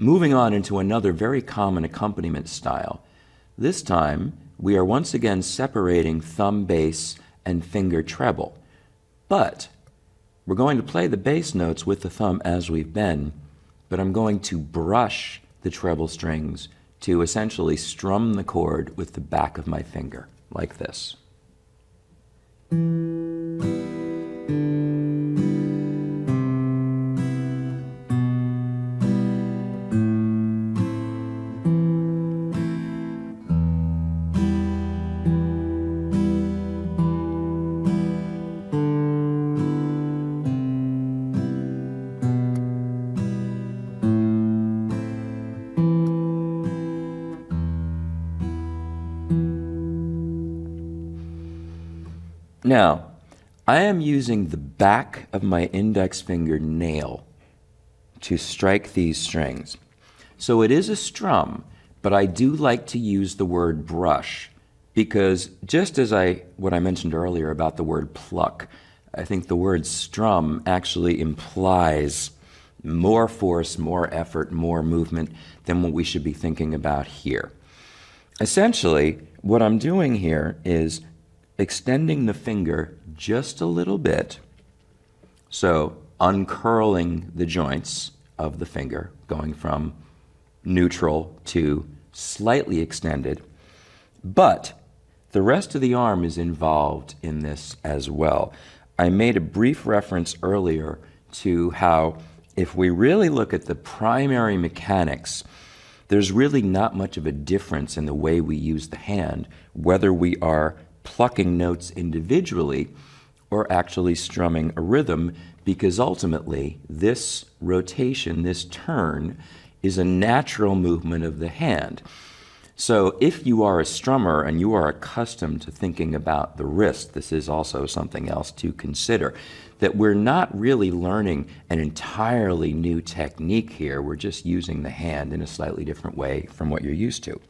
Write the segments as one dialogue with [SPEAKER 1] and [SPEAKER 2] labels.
[SPEAKER 1] Moving on into another very common accompaniment style. This time, we are once again separating thumb bass and finger treble. But we're going to play the bass notes with the thumb as we've been, but I'm going to brush the treble strings to essentially strum the chord with the back of my finger, like this. Now, I am using the back of my index finger nail to strike these strings. So it is a strum, but I do like to use the word brush because just as what I mentioned earlier about the word pluck, I think the word strum actually implies more force, more effort, more movement than what we should be thinking about here. Essentially, what I'm doing here is extending the finger just a little bit, so uncurling the joints of the finger, going from neutral to slightly extended, but the rest of the arm is involved in this as well. I made a brief reference earlier to how if we really look at the primary mechanics, there's really not much of a difference in the way we use the hand, whether we are plucking notes individually or actually strumming a rhythm, because ultimately this rotation, this turn, is a natural movement of the hand. So if you are a strummer and you are accustomed to thinking about the wrist, this is also something else to consider, that we're not really learning an entirely new technique here. We're just using the hand in a slightly different way from what you're used to.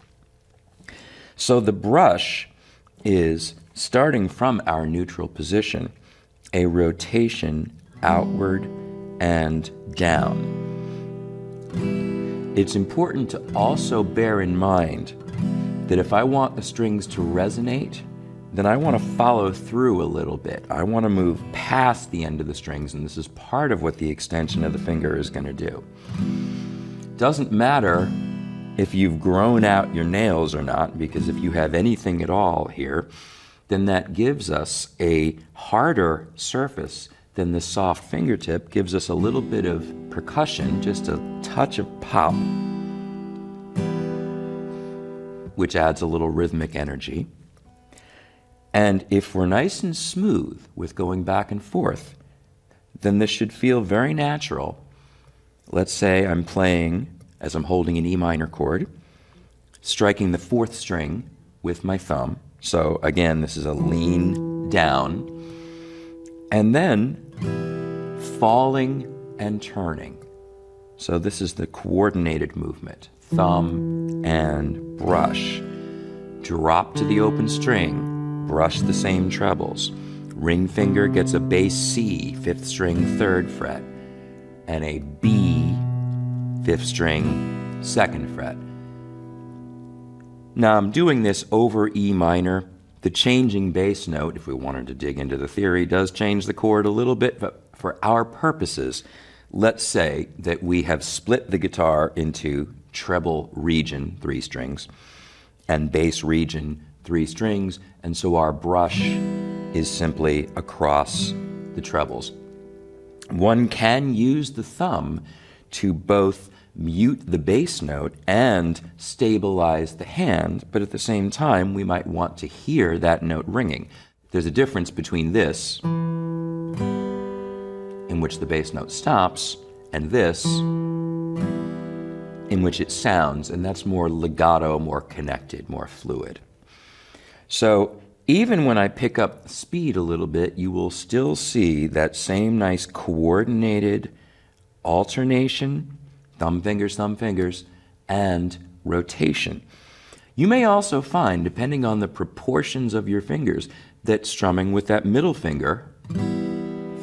[SPEAKER 1] So the brush is, starting from our neutral position, a rotation outward and down. It's important to also bear in mind that if I want the strings to resonate, then I want to follow through a little bit. I want to move past the end of the strings, and this is part of what the extension of the finger is going to do. Doesn't matter if you've grown out your nails or not, because if you have anything at all here, then that gives us a harder surface than the soft fingertip, gives us a little bit of percussion, just a touch of pop, which adds a little rhythmic energy. And if we're nice and smooth with going back and forth, then this should feel very natural. Let's say I'm playing, as I'm holding an E minor chord, striking the fourth string with my thumb. So again, this is a lean down, and then falling and turning. So this is the coordinated movement. Thumb and brush. Drop to the open string, brush the same trebles. Ring finger gets a bass C, 5th string, 3rd fret, and a B, 5th string, 2nd fret. Now I'm doing this over E minor. The changing bass note, if we wanted to dig into the theory, does change the chord a little bit, but for our purposes, let's say that we have split the guitar into treble region, 3 strings, and bass region, 3 strings, and so our brush is simply across the trebles. One can use the thumb to both mute the bass note and stabilize the hand, but at the same time, we might want to hear that note ringing. There's a difference between this, in which the bass note stops, and this, in which it sounds, and that's more legato, more connected, more fluid. So even when I pick up speed a little bit, you will still see that same nice coordinated alternation, thumb fingers, and rotation. You may also find, depending on the proportions of your fingers, that strumming with that middle finger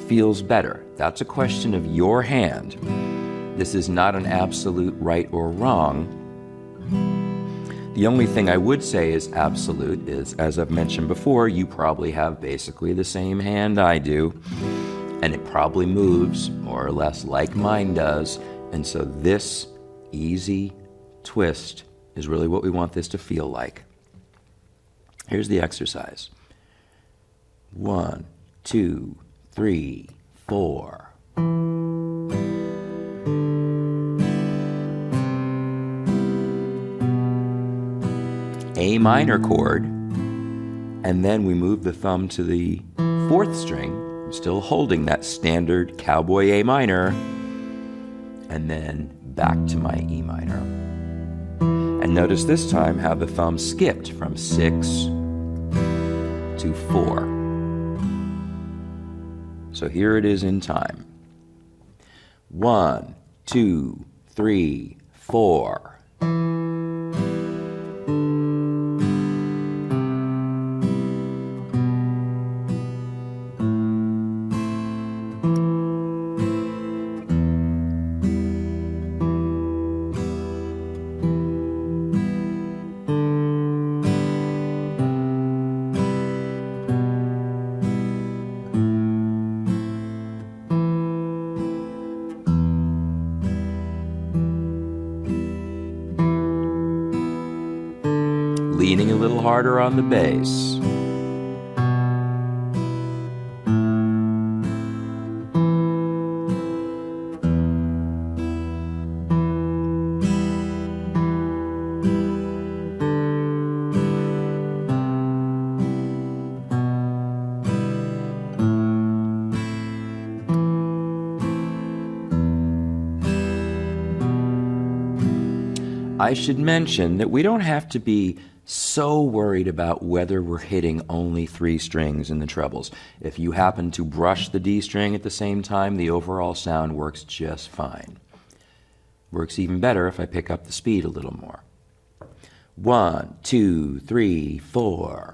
[SPEAKER 1] feels better. That's a question of your hand. This is not an absolute right or wrong. The only thing I would say is absolute is, as I've mentioned before, you probably have basically the same hand I do, and it probably moves more or less like mine does, and so this easy twist is really what we want this to feel like. Here's the exercise. 1, 2, 3, 4. A minor chord, and then we move the thumb to the 4th string. I'm still holding that standard cowboy A minor, and then back to my E minor. And notice this time how the thumb skipped from 6 to 4. So here it is in time. 1, 2, 3, 4. Leaning a little harder on the bass. I should mention that we don't have to be so worried about whether we're hitting only 3 strings in the trebles. If you happen to brush the D string at the same time, the overall sound works just fine. Works even better if I pick up the speed a little more. 1, 2, 3, 4.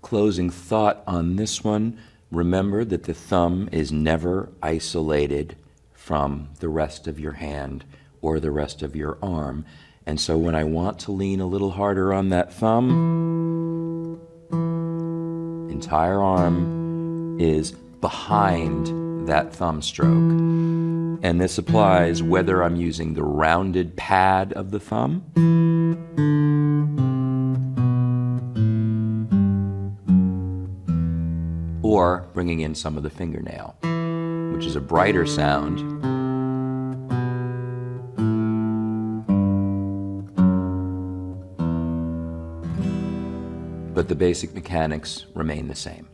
[SPEAKER 1] Closing thought on this one, remember that the thumb is never isolated from the rest of your hand or the rest of your arm. And so when I want to lean a little harder on that thumb, entire arm is behind that thumb stroke. And this applies whether I'm using the rounded pad of the thumb or bringing in some of the fingernail, which is a brighter sound. But the basic mechanics remain the same.